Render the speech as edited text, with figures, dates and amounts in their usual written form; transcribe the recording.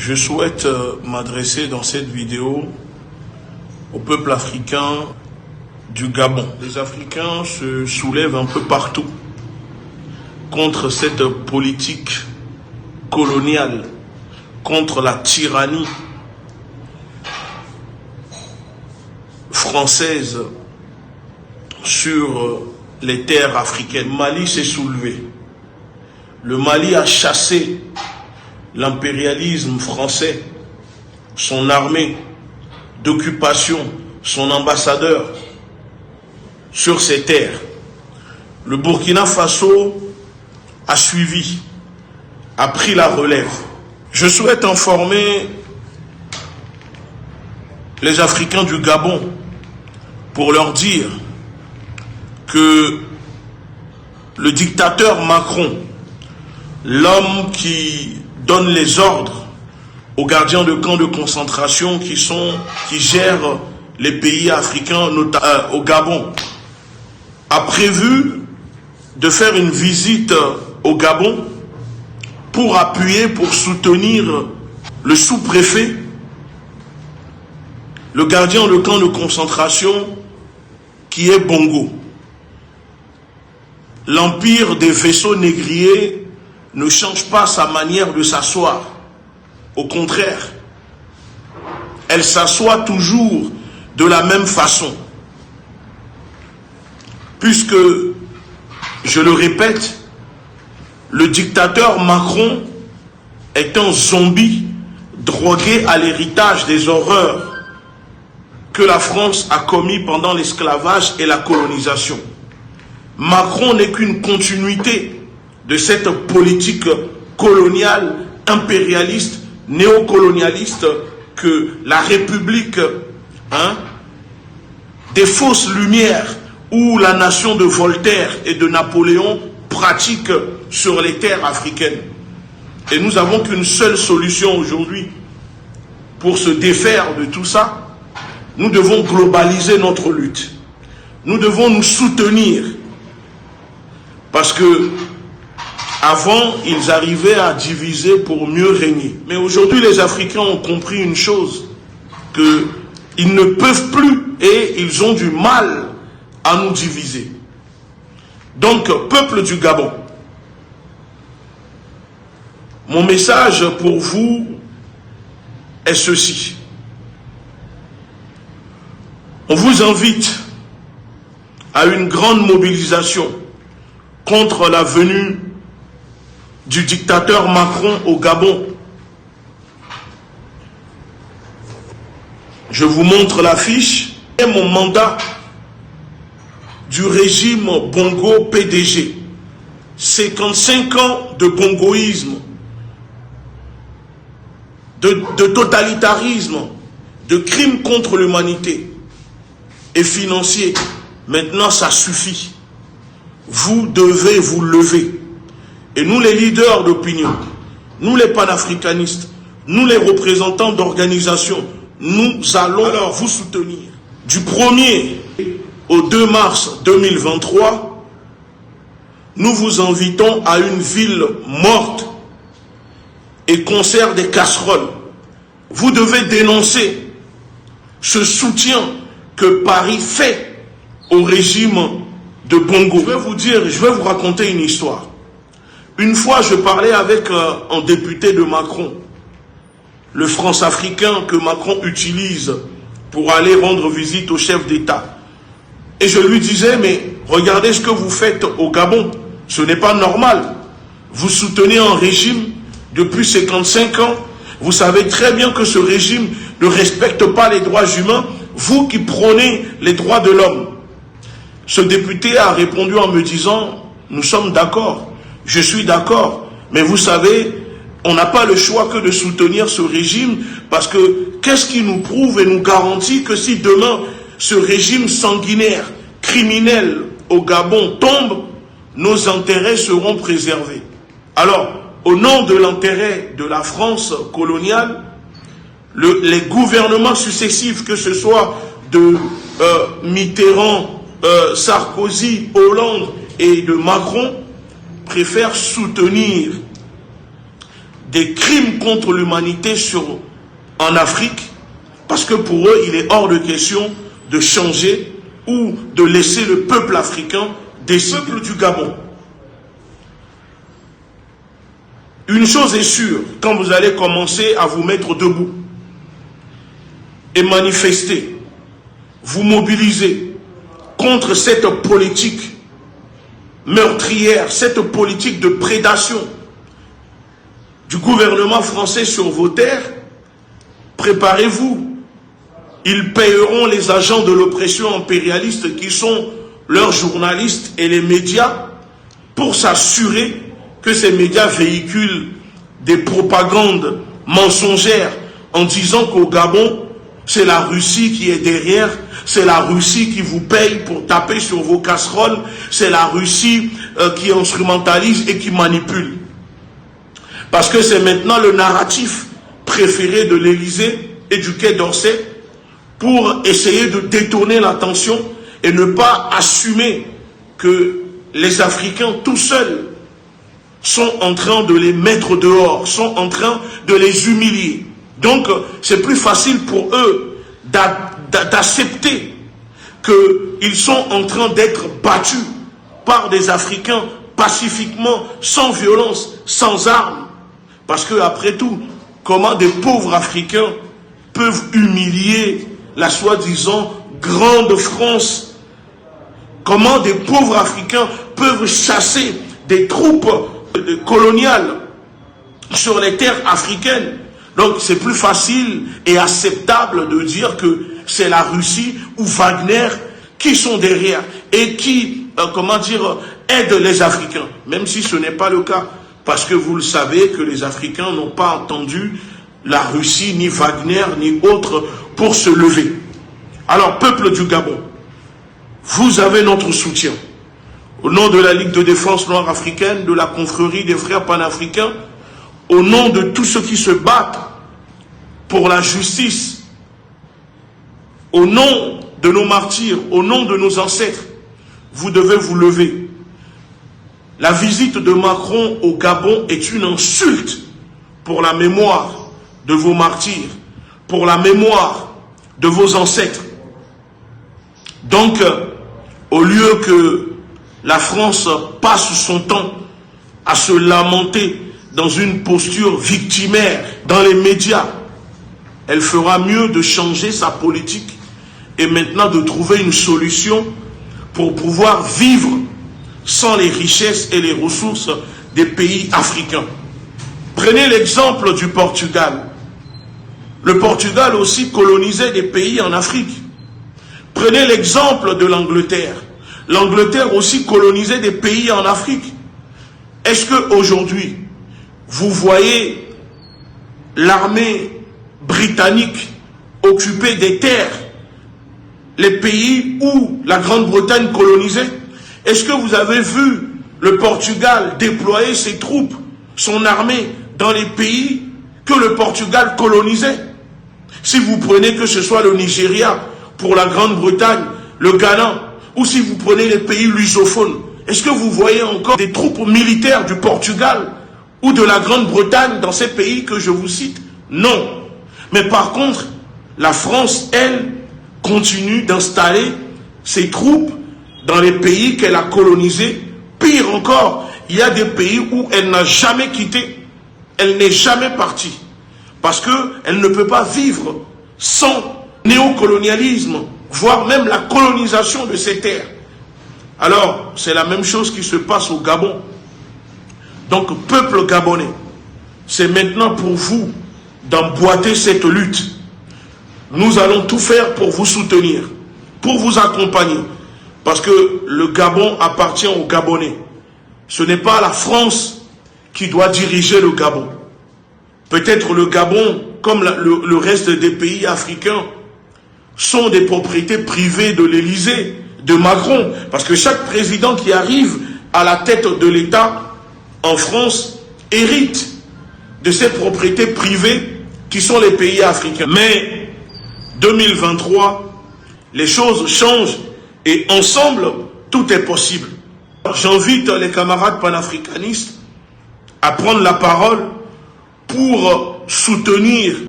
Je souhaite m'adresser dans cette vidéo au peuple africain du Gabon. Les Africains se soulèvent un peu partout contre cette politique coloniale, contre la tyrannie française sur les terres africaines. Le Mali s'est soulevé. Le Mali a chassé l'impérialisme français, son armée d'occupation, son ambassadeur sur ces terres. Le Burkina Faso a suivi, a pris la relève. Je souhaite informer les Africains du Gabon pour leur dire que le dictateur Macron, l'homme qui donne les ordres aux gardiens de camps de concentration qui gèrent les pays africains, notamment au Gabon, a prévu de faire une visite au Gabon pour appuyer, pour soutenir le sous-préfet, le gardien de camp de concentration qui est Bongo. L'empire des vaisseaux négriers ne change pas sa manière de s'asseoir. Au contraire, elle s'assoit toujours de la même façon. Puisque, je le répète, le dictateur Macron est un zombie drogué à l'héritage des horreurs que la France a commis pendant l'esclavage et la colonisation. Macron n'est qu'une continuité de cette politique coloniale, impérialiste, néocolonialiste que la République des fausses lumières ou la nation de Voltaire et de Napoléon pratique sur les terres africaines. Et nous n'avons qu'une seule solution aujourd'hui pour se défaire de tout ça. Nous devons globaliser notre lutte. Nous devons nous soutenir. Parce que avant, ils arrivaient à diviser pour mieux régner. Mais aujourd'hui, les Africains ont compris une chose, qu'ils ne peuvent plus et ils ont du mal à nous diviser. Donc, peuple du Gabon, mon message pour vous est ceci. On vous invite à une grande mobilisation contre la venue du dictateur Macron au Gabon. Je vous montre l'affiche et mon mandat du régime Bongo PDG. 55 ans de bongoïsme, de totalitarisme, de crimes contre l'humanité et financiers. Maintenant, ça suffit. Vous devez vous lever. Et nous, les leaders d'opinion, nous les panafricanistes, nous les représentants d'organisations, nous allons alors vous soutenir. Du 1er au 2 mars 2023, nous vous invitons à une ville morte et concert des casseroles. Vous devez dénoncer ce soutien que Paris fait au régime de Bongo. Je vais vous raconter une histoire. Une fois, je parlais avec un député de Macron, le France-Africain que Macron utilise pour aller rendre visite au chef d'État. Et je lui disais, mais regardez ce que vous faites au Gabon. Ce n'est pas normal. Vous soutenez un régime depuis 55 ans. Vous savez très bien que ce régime ne respecte pas les droits humains. Vous qui prônez les droits de l'homme. Ce député a répondu en me disant, nous sommes d'accord. Je suis d'accord, mais vous savez, on n'a pas le choix que de soutenir ce régime parce que qu'est-ce qui nous prouve et nous garantit que si demain ce régime sanguinaire, criminel au Gabon tombe, nos intérêts seront préservés. Alors, au nom de l'intérêt de la France coloniale, les gouvernements successifs, que ce soit de Mitterrand, Sarkozy, Hollande et de Macron, préfèrent soutenir des crimes contre l'humanité en Afrique, parce que pour eux, il est hors de question de changer ou de laisser le peuple africain décider. Le peuple du Gabon. Une chose est sûre, quand vous allez commencer à vous mettre debout et manifester, vous mobiliser contre cette politique meurtrière, cette politique de prédation du gouvernement français sur vos terres, préparez-vous. Ils payeront les agents de l'oppression impérialiste qui sont leurs journalistes et les médias pour s'assurer que ces médias véhiculent des propagandes mensongères en disant qu'au Gabon, c'est la Russie qui est derrière, c'est la Russie qui vous paye pour taper sur vos casseroles, c'est la Russie qui instrumentalise et qui manipule. Parce que c'est maintenant le narratif préféré de l'Élysée et du Quai d'Orsay pour essayer de détourner l'attention et ne pas assumer que les Africains tout seuls sont en train de les mettre dehors, sont en train de les humilier. Donc, c'est plus facile pour eux d'accepter qu'ils sont en train d'être battus par des Africains pacifiquement, sans violence, sans armes. Parce que, après tout, comment des pauvres Africains peuvent humilier la soi-disant grande France? Comment des pauvres Africains peuvent chasser des troupes coloniales sur les terres africaines? Donc c'est plus facile et acceptable de dire que c'est la Russie ou Wagner qui sont derrière et qui, aident les Africains. Même si ce n'est pas le cas. Parce que vous le savez que les Africains n'ont pas entendu la Russie, ni Wagner, ni autres pour se lever. Alors, peuple du Gabon, vous avez notre soutien. Au nom de la Ligue de défense noire africaine, de la confrérie des frères panafricains, au nom de tous ceux qui se battent pour la justice, au nom de nos martyrs, au nom de nos ancêtres, vous devez vous lever. La visite de Macron au Gabon est une insulte pour la mémoire de vos martyrs, pour la mémoire de vos ancêtres. Donc, au lieu que la France passe son temps à se lamenter dans une posture victimaire dans les médias, elle fera mieux de changer sa politique et maintenant de trouver une solution pour pouvoir vivre sans les richesses et les ressources des pays africains. Prenez l'exemple du Portugal. Le Portugal aussi colonisait des pays en Afrique. Prenez l'exemple de l'Angleterre. L'Angleterre aussi colonisait des pays en Afrique. Est-ce qu'aujourd'hui, vous voyez l'armée britannique occuper des terres, les pays où la Grande-Bretagne colonisait? Est-ce que vous avez vu le Portugal déployer ses troupes, son armée, dans les pays que le Portugal colonisait? Si vous prenez que ce soit le Nigeria, pour la Grande-Bretagne, le Ghana, ou si vous prenez les pays lusophones, est-ce que vous voyez encore des troupes militaires du Portugal ou de la Grande-Bretagne dans ces pays que je vous cite? Non. Mais par contre, la France, elle, continue d'installer ses troupes dans les pays qu'elle a colonisés. Pire encore, il y a des pays où elle n'a jamais quitté, elle n'est jamais partie. Parce qu'elle ne peut pas vivre sans néocolonialisme, voire même la colonisation de ces terres. Alors, c'est la même chose qui se passe au Gabon. Donc, peuple gabonais, c'est maintenant pour vous d'emboîter cette lutte. Nous allons tout faire pour vous soutenir, pour vous accompagner. Parce que le Gabon appartient aux Gabonais. Ce n'est pas la France qui doit diriger le Gabon. Peut-être le Gabon, comme le reste des pays africains, sont des propriétés privées de l'Élysée, de Macron. Parce que chaque président qui arrive à la tête de l'État en France hérite de ces propriétés privées qui sont les pays africains. Mais 2023, les choses changent et ensemble, tout est possible. J'invite les camarades panafricanistes à prendre la parole pour soutenir